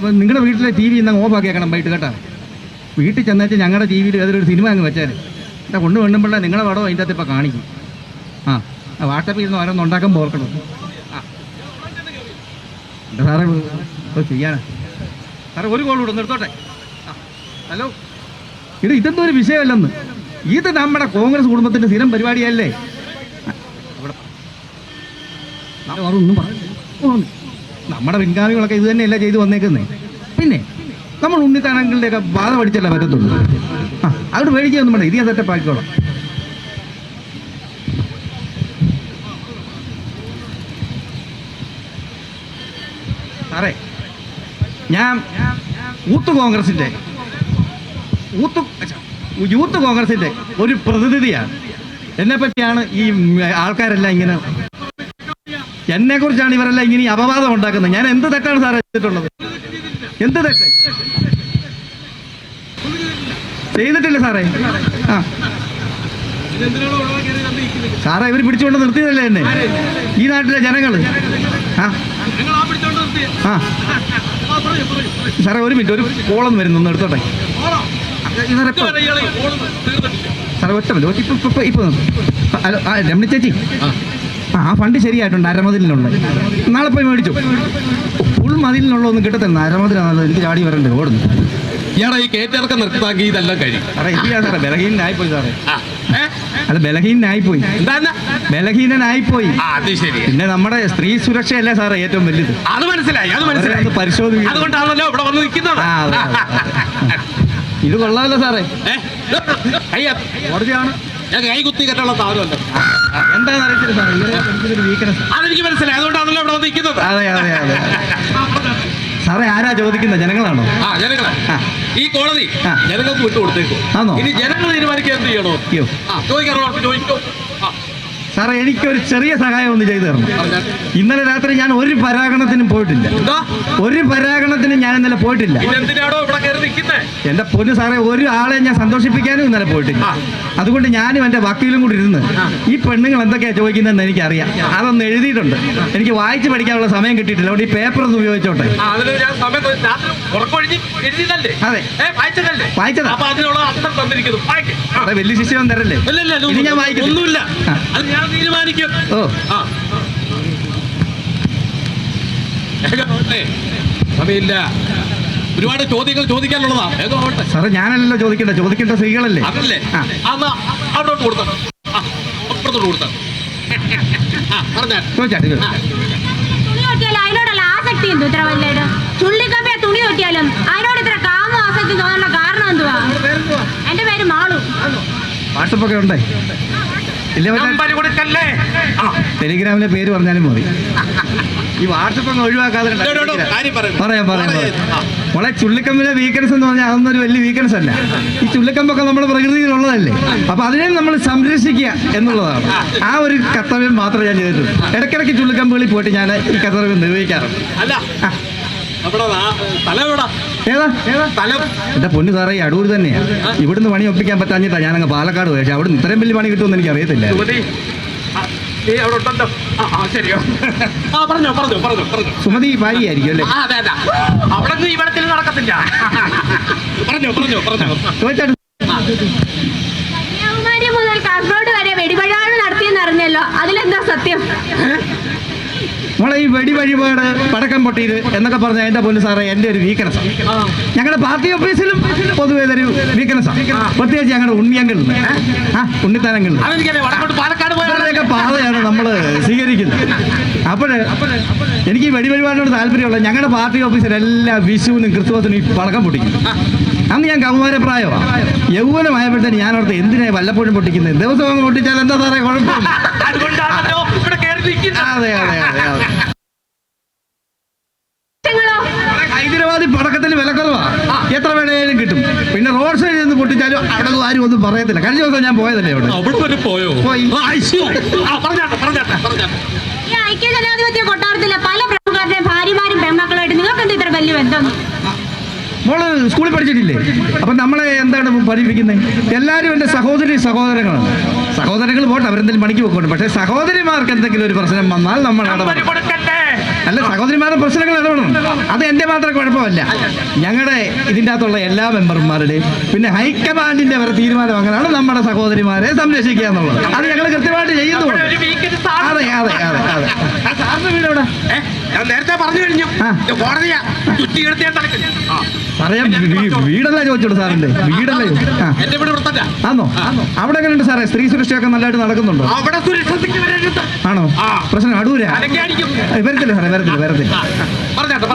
അപ്പം നിങ്ങളുടെ വീട്ടിലെ ടി വി ഇന്ന് ഓഫ് ആക്കിയേക്കണം വൈകിട്ട് കേട്ടോ. വീട്ടിൽ ചെന്നേച്ച് ഞങ്ങളുടെ ടി വിയിൽ ഏതൊരു സിനിമ അങ്ങ് വെച്ചാൽ എന്താ കൊണ്ട് വേണ്ടുമ്പോഴേ നിങ്ങളെ പടം അതിൻ്റെ അകത്ത് ഇപ്പോൾ കാണിക്കും. വാട്സപ്പിൽ ഇരുന്ന് ഓരോന്ന് ഉണ്ടാക്കാൻ ഓർക്കണം. എന്താ സാറേ ഇപ്പോൾ ചെയ്യാനാ സാറേ? ഒരു കോൾ കൂടെ നിർത്തോട്ടെ. ഹലോ, ഇതെന്തോ ഒരു വിഷയമല്ലെന്ന്. ഇത് നമ്മുടെ കോൺഗ്രസ് കുടുംബത്തിൻ്റെ സ്ഥിരം പരിപാടിയല്ലേ? ഒന്നും പറഞ്ഞു നമ്മുടെ പിൻഗാമികളൊക്കെ ഇത് തന്നെയല്ല ചെയ്ത് വന്നേക്കുന്നേ. പിന്നെ നമ്മൾ ഉണ്ണിത്താനങ്ങളുടെയൊക്കെ ബാധ പഠിച്ചല്ലേ പറ്റത്തുള്ളൂ. അവിടെ മേടിക്കൊന്നും വേണ്ട, ഇത് ഞാൻ സെറ്റപ്പ് ആക്കിക്കോളാം. സാറേ, ഞാൻ യൂത്ത് കോൺഗ്രസിൻ്റെ ഒരു പ്രതിനിധിയാണ്. എന്നെപ്പറ്റിയാണ് ഈ ആൾക്കാരെല്ലാം ഇങ്ങനെ, എന്നെക്കുറിച്ചാണ് ഇവരെല്ലാം ഇങ്ങനെ അപവാദം ഉണ്ടാക്കുന്നത്. ഞാൻ എന്ത് തെറ്റാണ് സാറേ ചെയ്തിട്ടുള്ളത്? എന്ത് തെറ്റ് ചെയ്തിട്ടില്ല സാറേ? സാറേ, ഇവർ പിടിച്ചുകൊണ്ട് നിർത്തിയതല്ലേ എന്നെ ഈ നാട്ടിലെ ജനങ്ങൾ? സാറേ ഒരു മിനിറ്റ്, ഒരു കോളൊന്നും വരുന്നു, ഒന്ന് എടുത്തോട്ടെ സാറേ. ഒറ്റ മിനിറ്റ്. ഇപ്പൊ ഹലോ, രമണി ചേച്ചി, ആ ഫണ്ട് ശരിയായിട്ടുണ്ട്. അരമതിലിനുള്ളത് നാളെ പോയി മേടിച്ചു. ഫുൾ മതിലിനുള്ളതൊന്നും കിട്ടത്തില്ല, അരമതിലാണല്ലോ. എനിക്ക് ചാടി വരണ്ടേ, ഓടുന്നു. ഇയാളെ ഈ കയറ്റിറക്കം നിർത്താക്കി ഇതെല്ലാം കഴിയും സാറേ. ഇല്ല സാറേ, ബലഹീനനായിപ്പോയി സാറേ. അല്ല, ബലഹീനനായിപ്പോയി. അത് ശരി. പിന്നെ നമ്മുടെ സ്ത്രീ സുരക്ഷയല്ലേ സാറേ ഏറ്റവും വലുത്? അത് മനസ്സിലായി, അത് മനസ്സിലായി. പരിശോധിക്കും. അതുകൊണ്ടാണല്ലോ ഇവിടെ വന്ന് നിൽക്കുന്നത്. ഇത് കൊള്ളാമല്ലോ സാറേ. കോടതിയാണ് ഞാൻ കൈ കുത്തി കെട്ടുള്ള സാധനമല്ലോ. എന്താണെന്ന് അറിയത്തില്ല സാറേ, വീക്ക്നെസ്. അതെനിക്ക് മനസ്സിലായി, അതുകൊണ്ടാണല്ലോ ഇവിടെ വന്ന് നിൽക്കുന്നത്. അതെ അതെ അതെ. സാറേ, ആരാ ചോദിക്കുന്നത്? ജനങ്ങളാണോ? ജനങ്ങളാ. ഈ കോടതി ജനങ്ങൾക്ക് വിട്ടുകൊടുത്തേക്കും. ആണോ? ഇനി ജനങ്ങൾ തീരുമാനിക്കാൻ എന്ത് ചെയ്യണോ? ചോദിക്കാറോ? ചോദിക്കോ. സാറേ, എനിക്കൊരു ചെറിയ സഹായം ഒന്ന് ചെയ്തു തരണം. ഇന്നലെ രാത്രി ഞാൻ ഒരു പരാഗണത്തിനും പോയിട്ടില്ല. ഞാൻ ഇന്നലെ പോയിട്ടില്ല. എന്റെ പൊന്നു സാറേ, ഒരു ആളെ ഞാൻ സന്തോഷിപ്പിക്കാനും ഇന്നലെ പോയിട്ടില്ല. അതുകൊണ്ട് ഞാനും എന്റെ വക്കീലും കൂടി ഇരുന്ന് ഈ പെണ്ണുങ്ങൾ എന്തൊക്കെയാ ചോദിക്കുന്നതെന്ന് എനിക്കറിയാം. അതൊന്ന് എഴുതിയിട്ടുണ്ട്. എനിക്ക് വായിച്ച് പഠിക്കാനുള്ള സമയം കിട്ടിയിട്ടില്ല. അതുകൊണ്ട് ഈ പേപ്പർ ഒന്ന് ഉപയോഗിച്ചോട്ടെ. അതെ, വായിച്ചതാ. വലിയ ശിഷ്യം തരല്ലേ? ഇനി ഞാൻ വായിക്കുന്നില്ല. തീരുമാനിക്കും. സമയമില്ല, ഒരുപാട് ചോദ്യങ്ങൾ ചോദിക്കാനുള്ളതാ. സാറേ, ഞാനല്ലല്ലോ ചോദിക്കേണ്ട സ്ത്രീകളല്ലേ? അതല്ലേ, അവിടോട്ട് കൊടുത്തോ, അപ്പുറത്തോട്ട് കൊടുത്തോ. തുണി കൊട്ടിയാലും അതിനോടുള്ള ആസക്തി എന്തു ഇത്ര വല്ലേട്? ചുള്ളിക്കപ്പയെ തുണി കൊട്ടിയാലും അതിനോട് ഇത്ര കാമ ആസക്തി തോന്നാനുള്ള കാരണം എന്തുവാ? എന്റെ പേര് മാളു. വാട്സപ്പൊക്കെ ഉണ്ടേ? ടെലിഗ്രാമിലെ പേര് പറഞ്ഞാലും മതി. ഈ വാട്സപ്പ് അങ്ങ് ഒഴിവാക്കാതെ പറയാം. മോളെ, ചുള്ളിക്കമ്പിലെ വീക്ക്നെസ് എന്ന് പറഞ്ഞാൽ അതൊന്നും ഒരു വലിയ വീക്ക്നെസ് അല്ല. ഈ ചുള്ളിക്കമ്പൊക്കെ നമ്മുടെ പ്രകൃതിയിലുള്ളതല്ലേ. അപ്പൊ അതിനെ നമ്മൾ സംരക്ഷിക്കുക എന്നുള്ളതാണ്. ആ ഒരു കർത്തവ്യം മാത്രമേ ഞാൻ ചെയ്തിട്ടുള്ളൂ. ഇടയ്ക്കിടയ്ക്ക് ചുള്ളിക്കമ്പുകളിൽ പോയിട്ട് ഞാൻ ഈ കർത്തവ്യം നിർവഹിക്കാറുണ്ട്. എന്റെ പൊന്നു സാറേ, ഈ അടൂർ തന്നെയാ. ഇവിടുന്ന് പണി ഒപ്പിക്കാൻ പറ്റാഞ്ഞിട്ടാ ഞാനങ്ങ് പാലക്കാട് പോയി. പക്ഷെ അവിടുന്ന് ഇത്രയും വലിയ പണി കിട്ടുമെന്ന് എനിക്ക് അറിയത്തില്ല. സുമതി ഭാര്യയായിരിക്കും അല്ലേ? കന്യാകുമാരി മുതൽ കാസർഗോഡ് വരെ വെടിവഴാണ് നടത്തിയെന്ന് അറിഞ്ഞല്ലോ, അതിലെന്താ സത്യം? മോളെ, ഈ വെടി വഴിപാട്, പടക്കം പൊട്ടിയത് എന്നൊക്കെ പറഞ്ഞാൽ എൻ്റെ പൊന്നു സാറേ എൻ്റെ ഒരു വീക്ക്നെസ്സാണ്. ഞങ്ങളുടെ പാർട്ടി ഓഫീസിലും പൊതുവേ ഇതൊരു വീക്ക്നെസ്സാണ്. പ്രത്യേകിച്ച് ഞങ്ങളുടെ ഉണ്ണിയങ്കളിൽ ഉണ്ണിത്താനങ്ങളിൽ പാലക്കാട് പാതയാണ് നമ്മൾ സ്വീകരിക്കുന്നത്. അപ്പോൾ എനിക്ക് ഈ വെടി വഴിപാടിനോട് താല്പര്യമുള്ള ഞങ്ങളുടെ പാർട്ടി ഓഫീസിൽ എല്ലാ വിഷുവിനും ക്രിസ്തുമസിനും ഈ പടക്കം പൊട്ടിക്കും. അന്ന് ഞാൻ കൗമാരപ്രായമാണ്. യൗവനമായപ്പോഴത്തേന് ഞാൻ ഓർത്ത് എന്തിനാ വല്ലപ്പോഴും പൊട്ടിക്കുന്നത്? ദിവസം പൊട്ടിച്ചാൽ എന്താ സാറേ കുഴപ്പമില്ല. അതെ അതെ അതെ അതെ. ഹൈദരാബാദി പടക്കത്തിന് വിലക്കുറവാ, എത്ര വേണേലും കിട്ടും. പിന്നെ റോഡ് സൈഡിൽ നിന്ന് പൊട്ടിച്ചാലും അവിടെ ആരും ഒന്നും പറയത്തില്ല. കഴിഞ്ഞ ദിവസം ഞാൻ പോയതല്ലേ അവിടെ. ഈ ഐക്യജനാധിപത്യ കൊട്ടാരത്തിലെ പല പ്രമുഖരുടെയും ഭാര്യമാരും പെൺമക്കളുമായിട്ട് നിങ്ങൾക്ക് എന്താ ഇത്ര വലിയ ബന്ധം? മോള് സ്കൂളിൽ പഠിച്ചിട്ടില്ലേ? അപ്പം നമ്മളെ എന്താണ് പഠിപ്പിക്കുന്നത്? എല്ലാവരും എൻ്റെ സഹോദരങ്ങളാണ്. സഹോദരങ്ങൾ പോട്ടെ, അവരെന്തെങ്കിലും പണിക്ക് പോയിക്കോട്ടെ. പക്ഷേ സഹോദരിമാർക്ക് എന്തെങ്കിലും ഒരു പ്രശ്നം വന്നാൽ നമ്മൾ അല്ല, സഹോദരിമാരുടെ പ്രശ്നങ്ങൾ ഇടപെടണം. അത് എന്റെ മാത്രം കുഴപ്പമല്ല, ഞങ്ങളുടെ ഇതിൻ്റെ അകത്തുള്ള എല്ലാ മെമ്പർമാരുടെയും പിന്നെ ഹൈക്കമാൻഡിന്റെ വരെ തീരുമാനം അങ്ങനെയാണ് നമ്മുടെ സഹോദരിമാരെ സംരക്ഷിക്കുക എന്നുള്ളത്. അത് ഞങ്ങൾ കൃത്യമായിട്ട് ചെയ്യുന്നുണ്ട്. അതെ അതെ അതെ അതെ. സാറിന്റെ വീട് എവിടെ? ഞാൻ നേരത്തെ പറഞ്ഞു കഴിഞ്ഞു. കോടതിയാ ചുറ്റി എടുത്തിയാൽ സാറേ, വീടല്ല ചോദിച്ചോളൂ. സാറിന്റെ വീടല്ലേ? എന്റെ വീട് വൃത്തല്ല. ആണോ? അവിടെ എങ്ങനെയുണ്ട് സാറേ? സ്ത്രീ സുരക്ഷയൊക്കെ നല്ലതായിട്ട് നടക്കുന്നുണ്ടോ? അവിടെ സുരക്ഷയ്ക്ക് വരരുത്. ആണോ? പ്രശ്നം അടൂരാ? വരത്തില്ല സാറേ, വരത്തില്ല.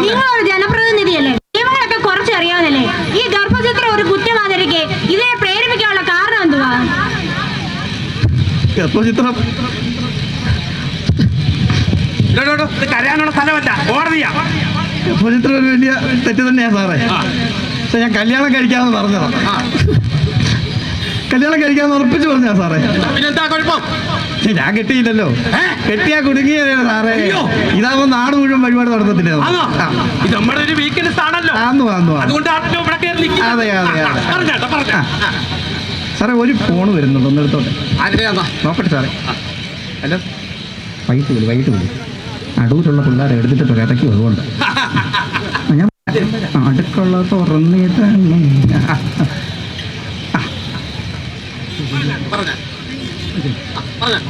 നിങ്ങളൊരു ജനപ്രതിനിധിയല്ലേ, നിയമങ്ങളൊക്കെ കുറച്ചറിയാവുന്നല്ലേ? ഈ ഗർഭചിത്രം ഒരു കുറ്റമാതിരിക്കെ ഇതിനെ പ്രേരിപ്പിക്കാനുള്ള കാരണം എന്തുവാ? ഗർഭചിത്രം ഇത് കരയാനുള്ള സ്ഥലമല്ല, കോടതിയാ. ഗർഭചിത്രം ഒരു വലിയ തെറ്റ് തന്നെയാ സാറേ. പക്ഷെ ഞാൻ കല്യാണം കഴിക്കാമെന്ന് പറഞ്ഞതാ. കല്യാണം കഴിക്കാമെന്ന് ഉറപ്പിച്ച് പറഞ്ഞാ സാറേ. പിന്നെന്താ കുഴപ്പം? ഞാൻ കെട്ടിയില്ലല്ലോ. കെട്ടിയാ കുടുങ്ങിയതേ സാറേ. ഇതാവുമ്പോ നാട് മുഴുവൻ വഴിപാട് നടത്തത്തില്ല. ഇത് നമ്മുടെ ഒരു വീക്ക്നെസ് ആണല്ലോ. അതുകൊണ്ടാണല്ലോ ഇവിടെ കയറി നിൽക്കുന്നത്. അതെ അതെ അതെ. പറഞ്ഞോ. സാറേ, ഒരു ഫോൺ വരുന്നുണ്ട്, ഒന്ന് എടുത്തോട്ടെ. നോക്കട്ടെ സാറേ. ഹലോ, വൈകിട്ട് വിളി. അടൂരുള്ള പിള്ളേരെ എടുത്തിട്ട് ഇടയ്ക്ക് അതുകൊണ്ട് ഞാൻ അടുക്കുള്ള തുറന്നിട്ട്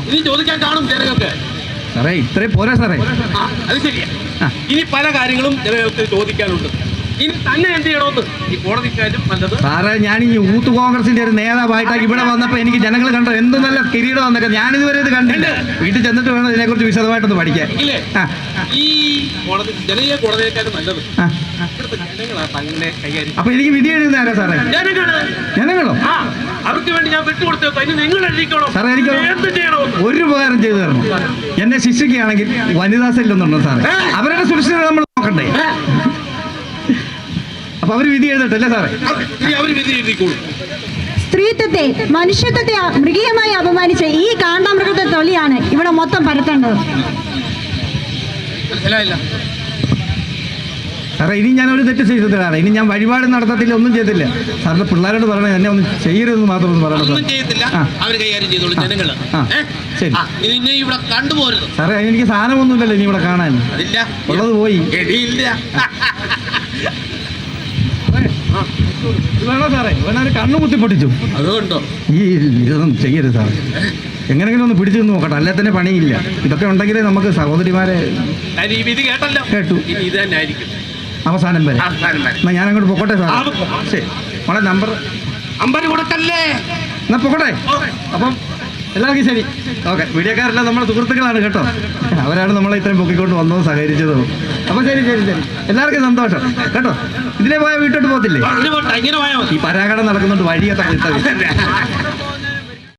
ഇനി ചോദിക്കാൻ കാണും ജനങ്ങൾക്ക്. സാറേ, ഇത്രയും പോരാ സാറേ. അത് ശരിയാ. ഇനി പല കാര്യങ്ങളും ജനങ്ങൾക്ക് ചോദിക്കാനുണ്ട്. ഇനി തന്നെ എന്ത് ചെയ്യണമെന്ന് ഈ കോടതിക്കാരും നല്ലത്. സാറേ, ഞാൻ ഈ യൂത്ത് കോൺഗ്രസിന്റെ ഒരു നേതാവായിട്ടാണ് ഇവിടെ വന്നപ്പോ എനിക്ക് ജനങ്ങൾ കണ്ടോ എന്ത് നല്ല കിരീടം വന്നൊക്കെ. ഞാനിതുവരെ ഇത് കണ്ടില്ല. വീട്ടിൽ ചെന്നിട്ട് വേണം ഇതിനെക്കുറിച്ച് വിശദമായിട്ടൊന്ന് പഠിക്കാൻ. ഇല്ലേ? ഈ കോടതി ജനകീയ കോടതിയേക്കാളും നല്ലത് ഇവിടുത്തെ ജനങ്ങളാ തന്നെ കൈകാര്യം. അപ്പൊ എനിക്ക് വിധി എഴുതുന്ന ആരാ സാറേ? ജനങ്ങളോ? അവർക്ക് വേണ്ടി ഞാൻ വിട്ടുകൊടുത്തോ. അതിന് നിങ്ങൾ എഴുതിക്കോളൂ സാറേ. എനിക്ക് എന്ത് ചെയ്യണോ? ഒരു ഉപകാരം ചെയ്തു തരണം. എന്നെ ശിക്ഷിക്കുകയാണെങ്കിൽ വനിതാ സെല്ലൊന്നുണ്ടോ സാറേ? അവരുടെ സുരക്ഷിത നമ്മൾ നോക്കണ്ടേ? അപ്പൊ അവര് വിധി എഴുതട്ടല്ലേ സാറേ? അവർ വിധി എഴുതിക്കോളൂ. സ്ത്രീത്വത്തെ, മനുഷ്യത്വത്തെ മൃഗീയമായി അപമാനിച്ച ഈ കാണ്ടാമൃഗത്തെ തൊലിയാണ് ഇവിടെ മൊത്തം പരത്തേണ്ടത്. മനസ്സിലായില്ല സാറേ? ഇനി ഞാൻ ഒരു തെറ്റ് ചെയ്തിട്ടാണ്. ഇനി ഞാൻ വഴിപാട് നടത്തത്തില്ല, ഒന്നും ചെയ്തില്ല. സാറിന്റെ പിള്ളേരോട് പറയണേ എന്നെ ഒന്നും ചെയ്യരുതെന്ന് മാത്രം ഒന്ന് പറയണം. ഒന്നും ചെയ്യത്തില്ല, അവർ കൈകാര്യം ചെയ്തോളൂ ജനങ്ങള്. ശരി. ഇനി ഇവിടെ കണ്ടുപോരുത് സാറേ. എനിക്ക് സാധനമൊന്നുമില്ലല്ലോ ഇനി ഇവിടെ കാണാൻ. അതില്ല, ഉള്ളത് പോയി. ഗതിയില്ല. വേണോ സാറേ? വേണൊരു കണ്ണു കുത്തി പൊട്ടിച്ചു. അതുകൊണ്ടോ? ഈ ഇതൊന്നും ചെയ്യരുത് സാറേ. എങ്ങനെങ്കിലും ഒന്ന് പിടിച്ചു നോക്കട്ടെ, അല്ലെ തന്നെ പണിയില്ല. ഇതൊക്കെ ഉണ്ടെങ്കിലേ നമുക്ക് സഹോദരിമാരെ. ഈ വിധി കേട്ടല്ലോ. കേട്ടു. ഇനി ഇത് തന്നെ ആയിരിക്കും അവസാനം വരെ. എന്നാ ഞാൻ അങ്ങോട്ട് പൊക്കോട്ടെ സാർ. ശരി. മോളെ നമ്പർ അമ്പത് കൊടുക്കല്ലേ? എന്നാ പൊക്കോട്ടെ. അപ്പം എല്ലാവർക്കും ശരി. ഓക്കെ. വീഡിയോക്കാരെല്ലാം നമ്മുടെ സുഹൃത്തുക്കളാണ് കേട്ടോ. അവരാണ് നമ്മളെ ഇത്രയും പൊക്കിക്കൊണ്ട് വന്നതും സഹകരിച്ചതും. അപ്പൊ ശരി ശരി ശരി. എല്ലാവർക്കും സന്തോഷം കേട്ടോ. ഇതിലെ പോയാൽ വീട്ടോട്ട് പോകത്തില്ലേ? ഇങ്ങനെ പോയാൽ മതി. ഈ പരാഗണം നടക്കുന്നുണ്ട് വഴിയൊക്കെ കിട്ടാൻ.